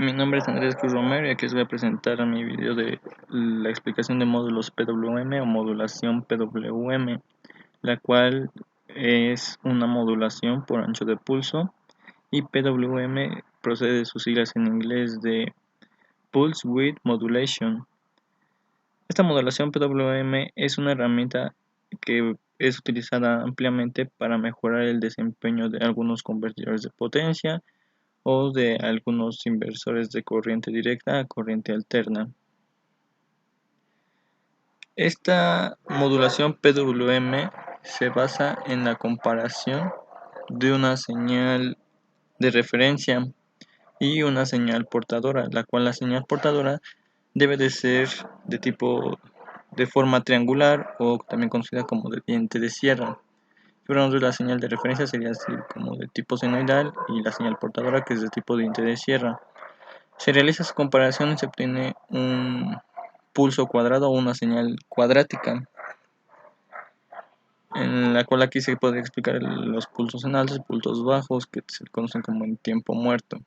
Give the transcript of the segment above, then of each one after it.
Mi nombre es Andrés Cruz Romero y aquí les voy a presentar mi video de la explicación de módulos PWM o modulación PWM, la cual es una modulación por ancho de pulso, y PWM procede de sus siglas en inglés de Pulse Width Modulation. Esta modulación PWM es una herramienta que es utilizada ampliamente para mejorar el desempeño de algunos convertidores de potencia o de algunos inversores de corriente directa a corriente alterna. Esta modulación PWM se basa en la comparación de una señal de referencia y una señal portadora, la cual la señal portadora debe de ser de forma triangular o también conocida como de diente de sierra. Pero la señal de referencia sería así como de tipo senoidal y la señal portadora que es de tipo diente de sierra. Se realiza su comparación y se obtiene un pulso cuadrado o una señal cuadrática, en la cual aquí se podría explicar los pulsos en altos y pulsos bajos, que se conocen como en tiempo muerto.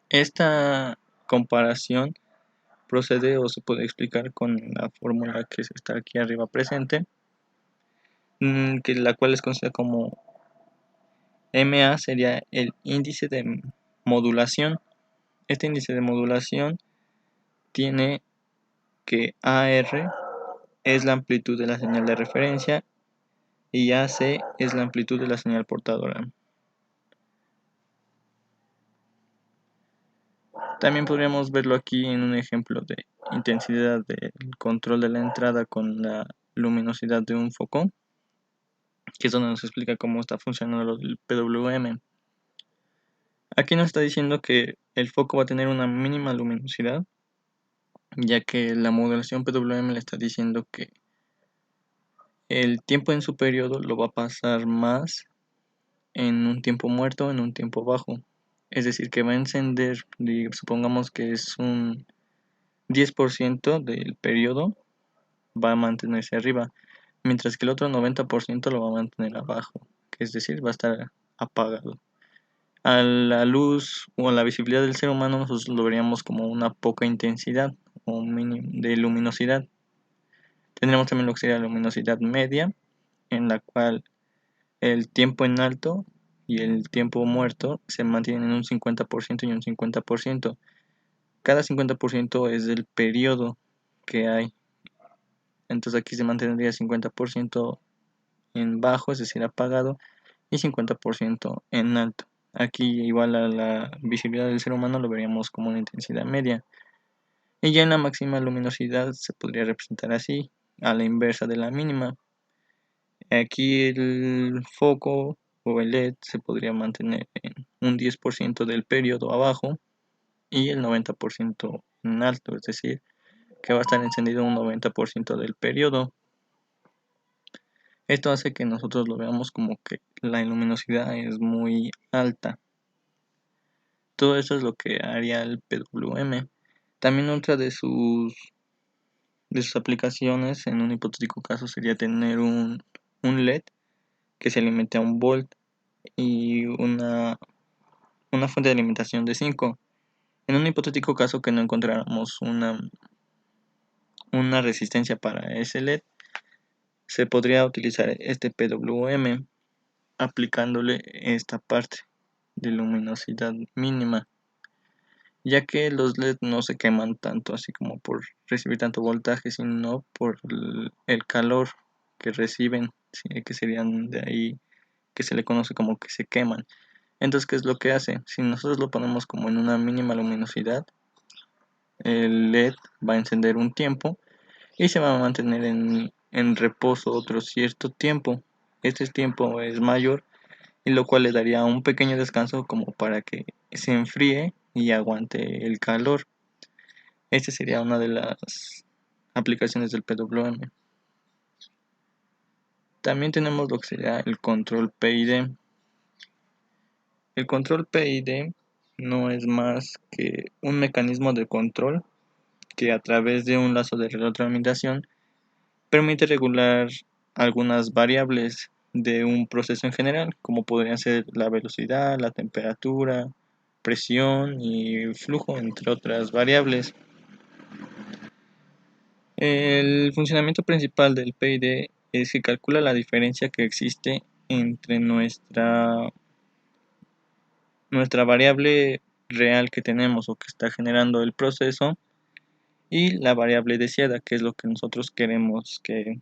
Esta comparación procede o se puede explicar con la fórmula que está aquí arriba presente, que la cual es conocida como MA, sería el índice de modulación. Este índice de modulación tiene que AR es la amplitud de la señal de referencia y AC es la amplitud de la señal portadora. También podríamos verlo aquí en un ejemplo de intensidad del control de la entrada con la luminosidad de un foco, que es donde nos explica cómo está funcionando el PWM. Aquí nos está diciendo que el foco va a tener una mínima luminosidad, ya que la modulación PWM le está diciendo que el tiempo en su periodo lo va a pasar más en un tiempo muerto, en un tiempo bajo. Es decir, que va a encender, supongamos que es un 10% del periodo, va a mantenerse arriba, mientras que el otro 90% lo va a mantener abajo, que es decir, va a estar apagado. A la luz o a la visibilidad del ser humano nosotros lo veríamos como una poca intensidad o mínimo de luminosidad. Tendremos también lo que sería la luminosidad media, en la cual el tiempo en alto y el tiempo muerto se mantienen en un 50% y un 50%. Cada 50% es del periodo que hay. Entonces aquí se mantendría 50% en bajo, es decir, apagado, y 50% en alto. Aquí igual a la visibilidad del ser humano lo veríamos como una intensidad media. Y ya en la máxima luminosidad se podría representar así, a la inversa de la mínima. Aquí el foco o el LED se podría mantener en un 10% del periodo abajo y el 90% en alto, es decir, que va a estar encendido un 90% del periodo. Esto hace que nosotros lo veamos como que la luminosidad es muy alta. Todo eso es lo que haría el PWM. También otra de sus aplicaciones en un hipotético caso sería tener un LED que se alimente a un volt y una fuente de alimentación de 5. En un hipotético caso que no encontráramos una resistencia para ese LED, se podría utilizar este PWM aplicándole esta parte de luminosidad mínima, ya que los LED no se queman tanto así como por recibir tanto voltaje, sino por el calor que reciben, ¿sí? Que serían de ahí que se le conoce como que se queman. Entonces, ¿qué es lo que hace? Si nosotros lo ponemos como en una mínima luminosidad, el LED va a encender un tiempo y se va a mantener en reposo otro cierto tiempo. Este tiempo es mayor y lo cual le daría un pequeño descanso como para que se enfríe y aguante el calor. Esta sería una de las aplicaciones del PWM. También tenemos lo que sería el control PID. El control PID no es más que un mecanismo de control que a través de un lazo de retroalimentación permite regular algunas variables de un proceso en general, como podrían ser la velocidad, la temperatura, presión y flujo, entre otras variables. El funcionamiento principal del PID es que calcula la diferencia que existe entre nuestra variable real que tenemos o que está generando el proceso y la variable deseada, que es lo que nosotros queremos que,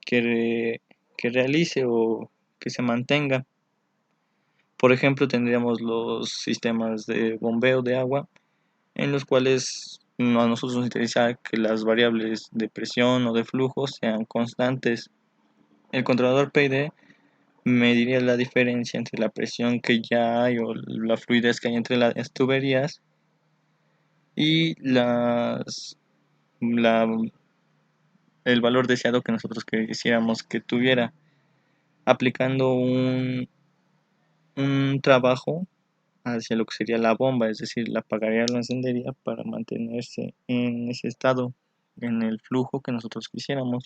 que realice o que se mantenga. Por ejemplo, tendríamos los sistemas de bombeo de agua, en los cuales a nosotros nos interesa que las variables de presión o de flujo sean constantes. El controlador PID mediría la diferencia entre la presión que ya hay o la fluidez que hay entre las tuberías y la- el valor deseado que nosotros quisiéramos que tuviera, aplicando un trabajo hacia lo que sería la bomba, es decir, la apagaría o la encendería para mantenerse en ese estado, en el flujo que nosotros quisiéramos.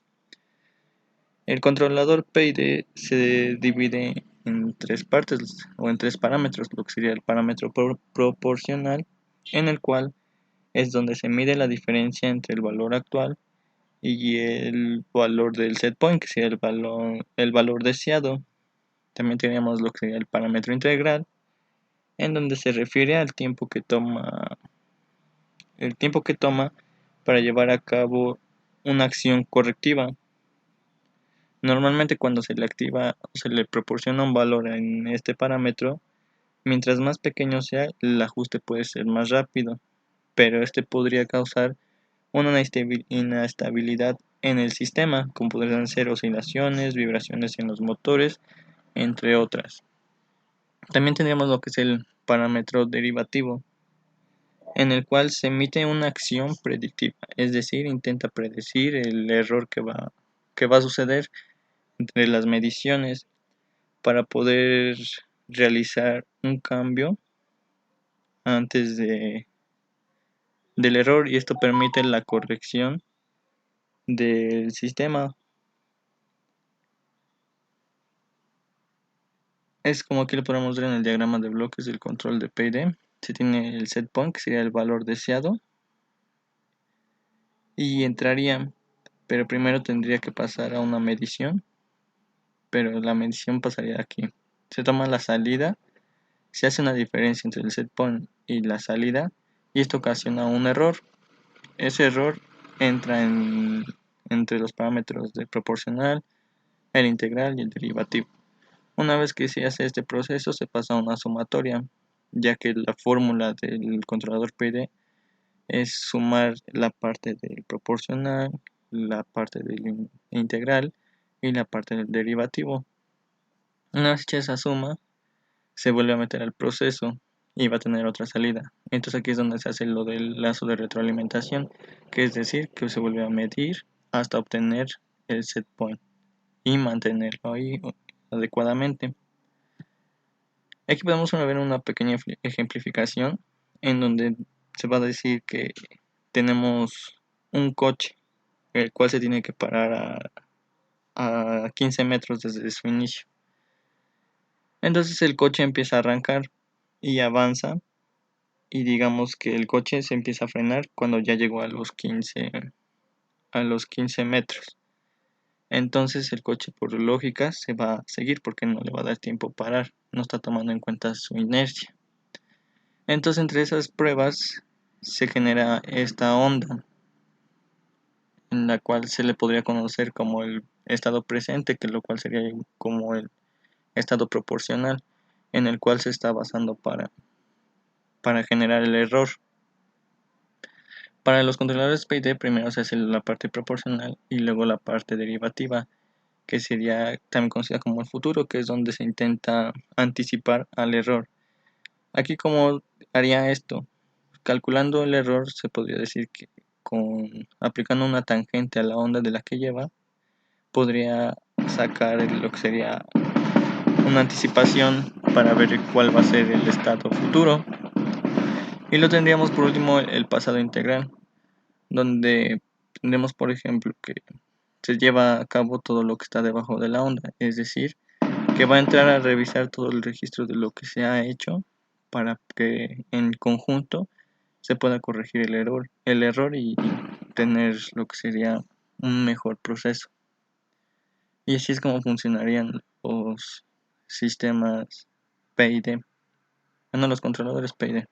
El controlador PID se divide en tres partes o en tres parámetros, lo que sería el parámetro proporcional, en el cual es donde se mide la diferencia entre el valor actual y el valor del set point, que sería el valor deseado. También tenemos lo que sería el parámetro integral, en donde se refiere al tiempo que toma para llevar a cabo una acción correctiva. Normalmente cuando se le activa o se le proporciona un valor en este parámetro, mientras más pequeño sea, el ajuste puede ser más rápido, pero este podría causar una inestabilidad en el sistema, como podrían ser oscilaciones, vibraciones en los motores, entre otras. También tendríamos lo que es el parámetro derivativo, en el cual se emite una acción predictiva, es decir, intenta predecir el error que va a suceder entre las mediciones para poder realizar un cambio antes del error, y esto permite la corrección del sistema. Es como aquí lo podemos ver en el diagrama de bloques del control de PID. Se tiene el set point, que sería el valor deseado, y entraría, pero primero tendría que pasar a una medición, pero la medición pasaría aquí. Se toma la salida, se hace una diferencia entre el set point y la salida, y esto ocasiona un error. Ese error entra entre los parámetros de proporcional, el integral y el derivativo. Una vez que se hace este proceso, se pasa a una sumatoria, ya que la fórmula del controlador PID es sumar la parte del proporcional, la parte del integral y la parte del derivativo. Una vez hecha esa suma, se vuelve a meter al proceso y va a tener otra salida. Entonces aquí es donde se hace lo del lazo de retroalimentación, que es decir, que se vuelve a medir hasta obtener el set point y mantenerlo ahí adecuadamente. Aquí podemos ver una pequeña ejemplificación en donde se va a decir que tenemos un coche, el cual se tiene que parar a 15 metros desde su inicio. Entonces el coche empieza a arrancar y avanza, y digamos que el coche se empieza a frenar cuando ya llegó a los 15 metros. Entonces el coche, por lógica, se va a seguir porque no le va a dar tiempo a parar, no está tomando en cuenta su inercia. Entonces entre esas pruebas se genera esta onda, en la cual se le podría conocer como el estado presente, que lo cual sería como el estado proporcional, en el cual se está basando para generar el error. Para los controladores PID primero se hace la parte proporcional y luego la parte derivativa, que sería también conocida como el futuro, que es donde se intenta anticipar al error. Aquí, ¿cómo haría esto? Calculando el error, se podría decir que aplicando una tangente a la onda de la que lleva, podría sacar lo que sería una anticipación para ver cuál va a ser el estado futuro. Y lo tendríamos por último el pasado integral, donde tendremos, por ejemplo, que se lleva a cabo todo lo que está debajo de la onda, es decir, que va a entrar a revisar todo el registro de lo que se ha hecho para que en conjunto se pueda corregir el error y tener lo que sería un mejor proceso. Y así es como funcionarían los sistemas PID, bueno, los controladores PID.